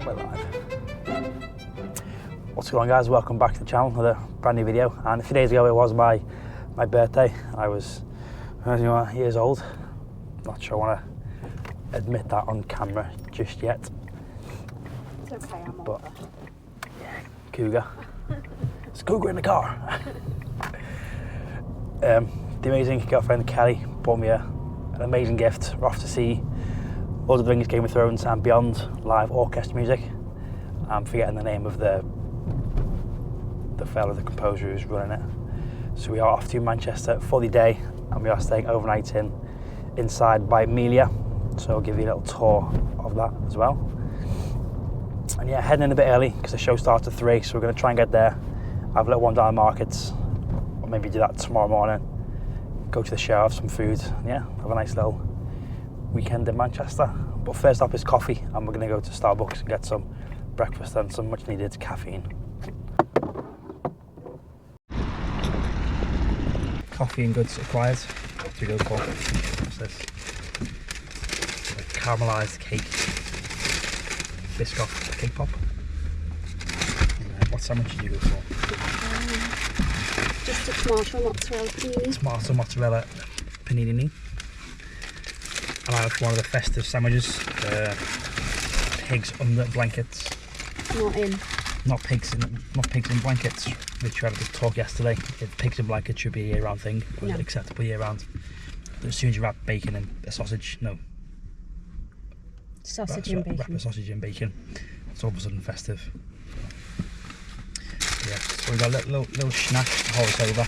And we're live. What's going on, guys? Welcome back to the channel with a brand new video. And a few days ago it was my birthday. I was 21 years old. Not sure I want to admit that on camera just yet. It's okay, I'm but, older. Yeah, cougar. It's cougar in the car. The amazing girlfriend Kelly bought me an amazing gift. We're off to see Lord of the Rings, Game of Thrones and beyond live orchestra music. I'm forgetting the name of the fellow, the composer who's running it. So we are off to Manchester for the day, and we are staying overnight inside by Melia. So I'll give you a little tour of that as well. And yeah, heading in a bit early because the show starts at 3, so we're going to try and get there, have a little one down the markets, or maybe do that tomorrow morning, go to the show, have some food, and yeah, have a nice little weekend in Manchester. But first up is coffee, and we're going to go to Starbucks and get some breakfast and some much needed caffeine. Coffee and goods acquired. What do we go for? What's this? A caramelised cake. Biscoff cake pop. What sandwich did you go for? Just a tomato mozzarella panini. Tomato mozzarella panini. And I have one of the festive sandwiches. Pigs under blankets. Not pigs in blankets, which we had this talk yesterday. If pigs in blankets should be a year-round thing, or is it acceptable year-round? But as soon as you wrap bacon in a sausage, no. Sausage and bacon. Wrap a sausage in bacon, it's all of a sudden festive. Yeah, so we've got a little snack to hold us over.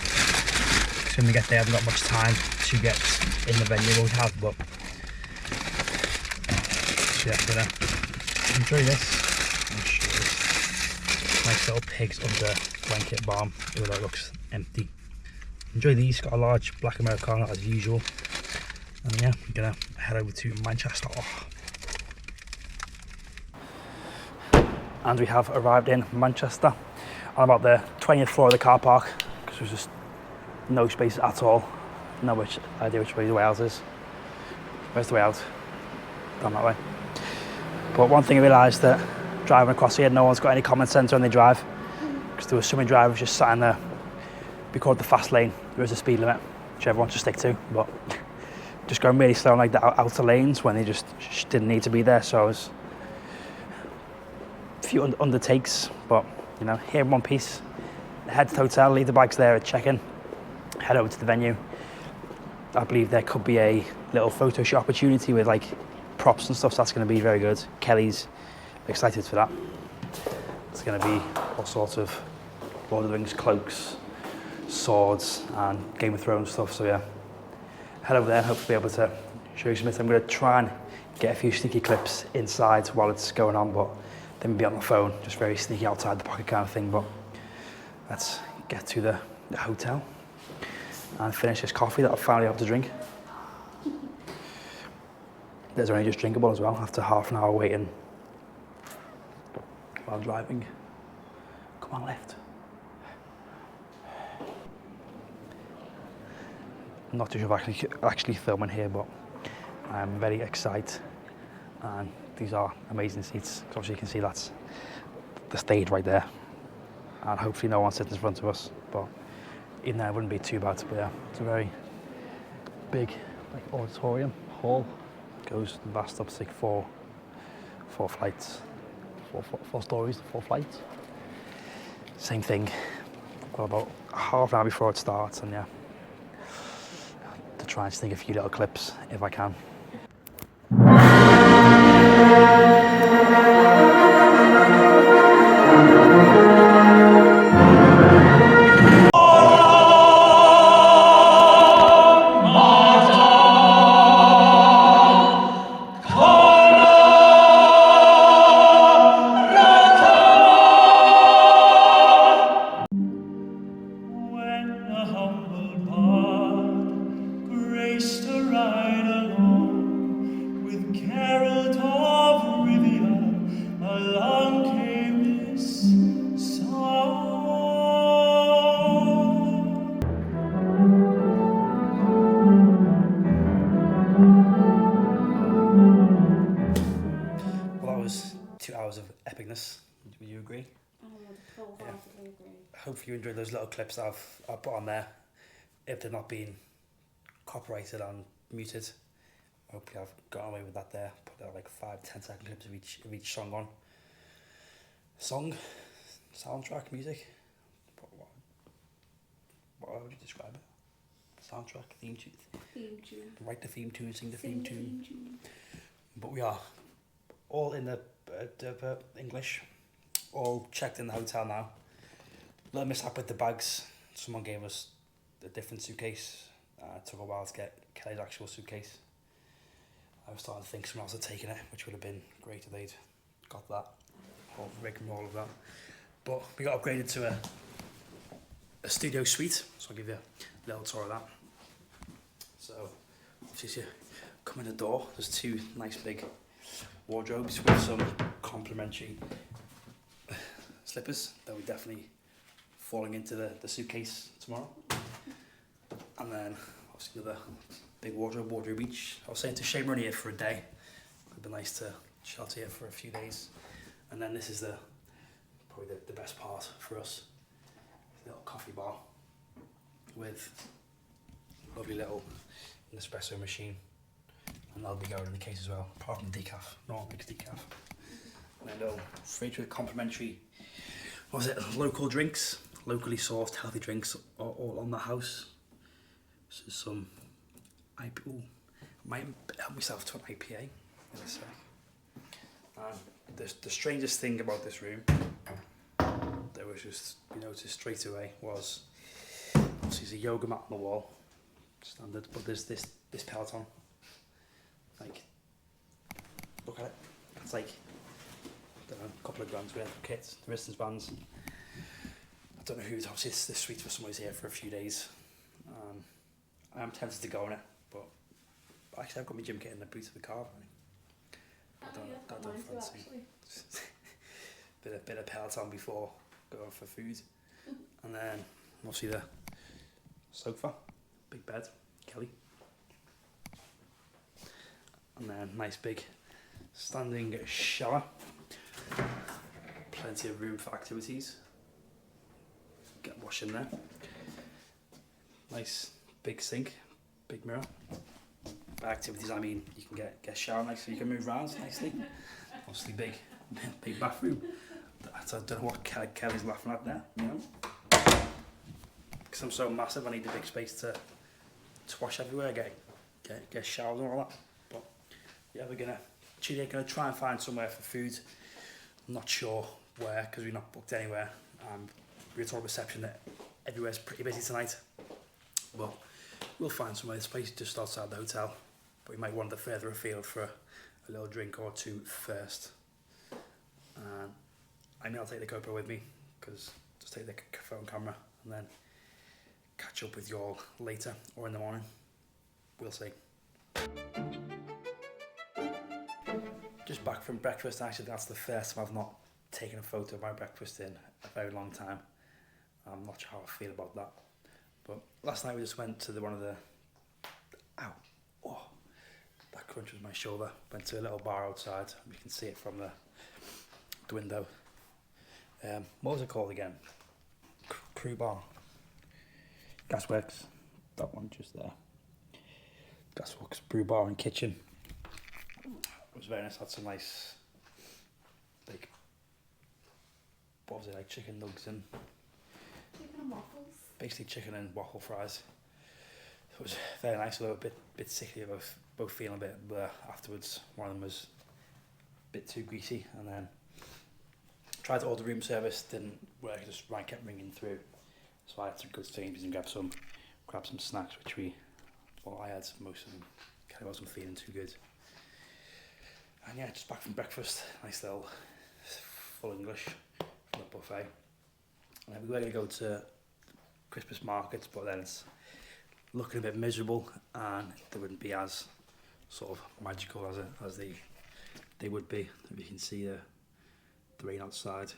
So when we get there, I haven't got much time to get in the venue, we have, but so yeah, I'm gonna enjoy this. Nice little pigs under blanket barn, even though it looks empty. Enjoy these, got a large black Americano as usual. And yeah, we're gonna head over to Manchester. And we have arrived in Manchester on about the 20th floor of the car park, because there's just no space at all. No idea which way the way out is. Where's the way out? Down that way. But one thing I realised, that driving across here, no one's got any common sense when they drive, because there were so many drivers just sat in there. We call it the fast lane. There is a speed limit, which everyone should stick to, but just going really slow in like the outer lanes when they just didn't need to be there. So I was a few undertakes, but you know, here in one piece. Head to the hotel, leave the bags there at check-in, head over to the venue. I believe there could be a little photo shoot opportunity with like props and stuff, so that's going to be very good. Kelly's excited for that. It's going to be all sorts of Lord of the Rings cloaks, swords and Game of Thrones stuff, so yeah, head over there and hopefully be able to show you something. I'm going to try and get a few sneaky clips inside while it's going on, but then be on the phone, just very sneaky outside the pocket kind of thing. But let's get to the hotel and finish this coffee that I finally have to drink. There's only just drinkable as well after half an hour waiting while driving. Come on, left. I'm not too sure if I'm actually filming here, but I'm very excited. And these are amazing seats, because obviously you can see that's the stage right there. And hopefully no one sits in front of us, but even then it wouldn't be too bad. But yeah, it's a very big like auditorium, hall. Goes vast up to like four flights. Four stories, 4 flights. Same thing. Got about half an hour before it starts, and yeah, to try and sneak a few little clips if I can. When the humble bard graced a ride alone, 2 hours of epicness. Would you agree? I would wholeheartedly agree. Hopefully you enjoyed those little clips that I've put on there. If they're not being copyrighted and muted, hopefully I've got away with that there. Put out like 5-10 second clips of each song on. Song, soundtrack, music. What would you describe it? Soundtrack, theme tune. Theme tune. Write the theme tune, sing the theme tune. Theme tune. But we are all in the English, all checked in the hotel now. Little mishap with the bags. Someone gave us a different suitcase. It took a while to get Kelly's actual suitcase. I was starting to think someone else had taken it, which would have been great if they'd got that. Whole rig and all of that. But we got upgraded to a studio suite, so I'll give you a little tour of that. So, obviously, as you come in the door, there's 2 nice big wardrobes with some complimentary slippers that we're definitely falling into the suitcase tomorrow. And then, obviously, another big wardrobe each. I was saying to Shane, we're only here for a day. It would be nice to shelter here for a few days. And then this is probably the best part for us. Little coffee bar with a lovely little Nespresso machine, and that'll be going in the case as well, apart from decaf, no one makes decaf. And then a little fridge with complimentary, local drinks, locally sourced healthy drinks all on the house. This is some might help myself to an IPA in a sec. And the strangest thing about this room that was just, noticed straight away was, obviously there's a yoga mat on the wall, standard, but there's this Peloton. Like, look at it. It's like, I don't know, a couple of grand's worth of kits, the resistance bands. I don't know who's, obviously it's this sweet for someone who's here for a few days. I am tempted to go on it, but actually I've got my gym kit in the boot of the car. I don't fancy. bit of Peloton before going for food. And then obviously the sofa, big bed, Kelly. And then nice big standing shower. Plenty of room for activities. Get wash in there. Nice big sink, big mirror. By activities I mean you can get a shower nice so you can move around nicely. Obviously big bathroom. I don't know what Kelly's laughing at there, because I'm so massive I need a big space to wash everywhere, get showers and all that. But yeah, we're gonna try and find somewhere for food. I'm not sure where because we're not booked anywhere. We're told reception that everywhere's pretty busy tonight. Well, we'll find somewhere. This place just outside the hotel, but we might wander further afield for a little drink or two first. I mean, I'll take the GoPro with me because just take the phone camera and then catch up with you all later or in the morning. We'll see. Just back from breakfast. Actually, that's the first time I've not taken a photo of my breakfast in a very long time. I'm not sure how I feel about that. But last night we just went to one of the... Ow! Oh, that crunch was my shoulder. Went to a little bar outside. You can see it from the window. What was it called again? Crew Bar. Gasworks. That one just there. Gasworks Brew Bar and Kitchen. It was very nice. Had some nice, like, what was it, like chicken nugs and... Chicken and waffles. Basically chicken and waffle fries. It was very nice, although a bit sickly, both feeling a bit bleh afterwards. One of them was a bit too greasy, and then tried to order room service, didn't work, just kept ringing through. So I had to go to Sainsbury's and grab some snacks, I had most of them. Kelly wasn't feeling too good. And yeah, just back from breakfast, nice little full English from the buffet. And we were going to go to Christmas markets, but then it's looking a bit miserable and they wouldn't be as sort of magical as they would be. If you can see the rain outside.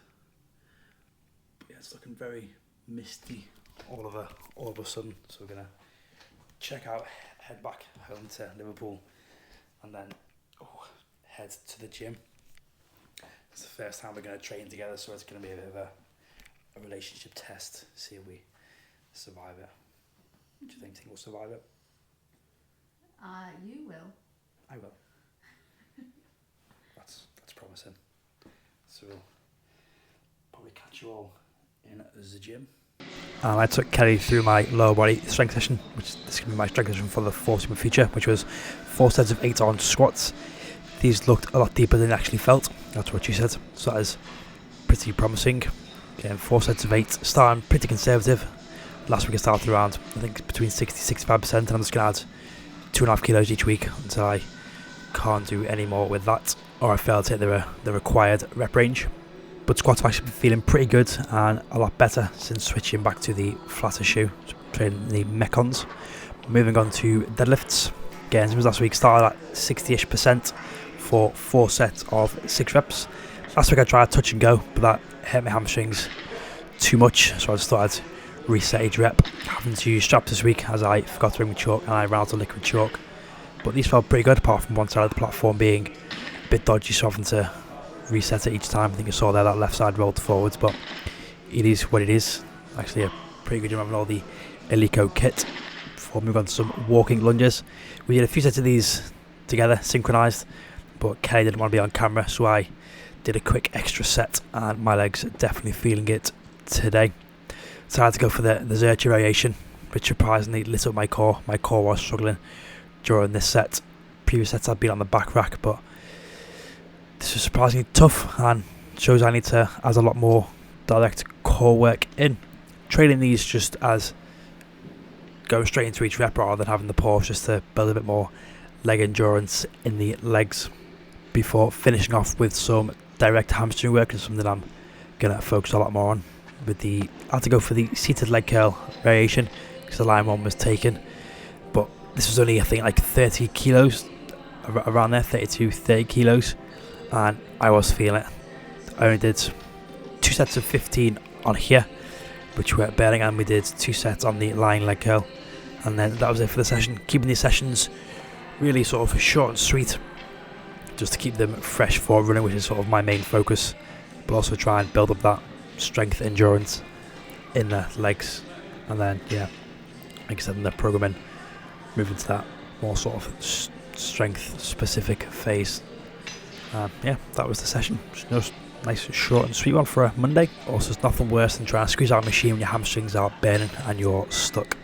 But yeah, it's looking very misty all of a sudden. So we're gonna head back home to Liverpool, and then head to the gym. first time we're going to train together, so it's going to be a bit of a relationship test. See if we survive it. Do you think we'll survive it? You will. I will. That's promising. So we'll probably catch you all in the gym. And I took Kelly through my lower body strength session, which this can be my strength session for the foreseeable future, which was 4 sets of 8 on squats. These looked a lot deeper than it actually felt. That's what she said. So that is pretty promising. Again, 4 sets of 8, starting pretty conservative. Last week I started around, I think, between 60-65%, and I'm just going to add 2.5 kilos each week until I can't do any more with that, or I fail to hit the required rep range. But squats have actually been feeling pretty good and a lot better since switching back to the flatter shoe, training the Metcons. Moving on to deadlifts. Again, since last week, started at 60-ish% for 4 sets of 6 reps. Last week I tried touch and go, but that hurt my hamstrings too much, so I just thought I'd reset each rep. Having to use straps this week as I forgot to bring my chalk and I ran out of liquid chalk. But these felt pretty good, apart from one side of the platform being a bit dodgy, so having to reset it each time. I think you saw there that left side rolled forwards, but it is what it is. Actually a pretty good job having all the Eleiko kit. Before moving on to some walking lunges, we did a few sets of these together, synchronized, but Kelly didn't want to be on camera, so I did a quick extra set, and my legs are definitely feeling it today. So I had to go for the Zercher variation, which surprisingly lit up my core. My core was struggling during this set. Previous sets I'd been on the back rack, but this was surprisingly tough and shows I need to add a lot more direct core work in. Training these just as going straight into each rep rather than having the pause, just to build a bit more leg endurance in the legs before finishing off with some direct hamstring work, and something I'm going to focus a lot more on. I had to go for the seated leg curl variation because the line one was taken, but this was only, I think, like 30 kilos, around there, 30 kilos, and I was feeling it. I only did 2 sets of 15 on here, which were burning, and we did 2 sets on the lying leg curl, and then that was it for the session. Keeping these sessions really sort of short and sweet, just to keep them fresh for running, which is sort of my main focus, but also try and build up that strength endurance in the legs. And then, yeah, like I said, in the programming, moving to that more sort of strength specific phase. Yeah, that was the session. Just nice, short and sweet one for a Monday. Also, it's nothing worse than trying to squeeze out a machine when your hamstrings are burning and you're stuck.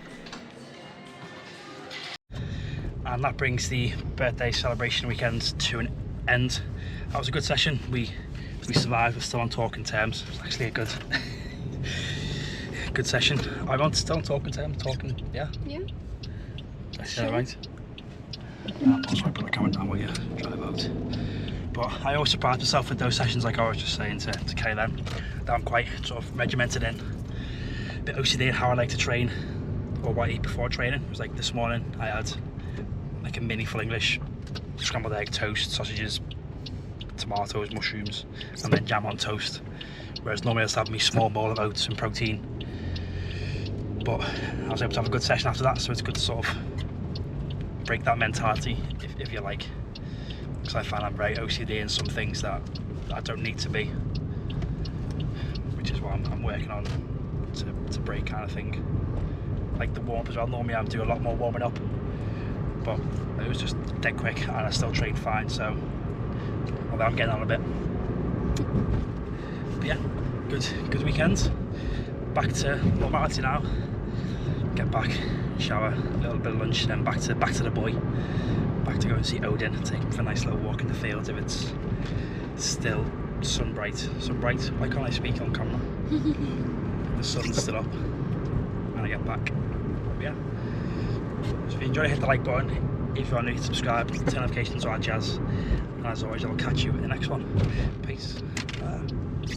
And that brings the birthday celebration weekend to an end. That was a good session. We survived. We're still on talking terms. It was actually a good session. I'm on still on talking terms. Yeah. I said that right. Also, I put the camera down while you drive out. But I always surprise myself with those sessions, like I was just saying to Kay then, that I'm quite sort of regimented in. A bit OCD in how I like to train, or what I eat before training. It was like this morning I had like a mini full English, scrambled egg, toast, sausages, tomatoes, mushrooms, and then jam on toast. Whereas normally I just have my small bowl of oats and protein. But I was able to have a good session after that, so it's good to sort of break that mentality, if you like. Because I find I'm very OCD in some things that I don't need to be, which is what I'm working on to break, kind of thing. Like the warm up as well. Normally I do a lot more warming up, but it was just dead quick, and I still trained fine. So, although I'm getting on a bit, but yeah, good weekend. Back to normality now. Get back, shower, a little bit of lunch, and then back to the boy. Back to go and see Odin, take him for a nice little walk in the fields if it's still sun bright. Why can't I speak on camera? The sun's still up when I get back. But yeah, so if you enjoyed it, hit the like button. If you are new, subscribe, turn notifications on, jazz. And as always, I'll catch you in the next one. Peace.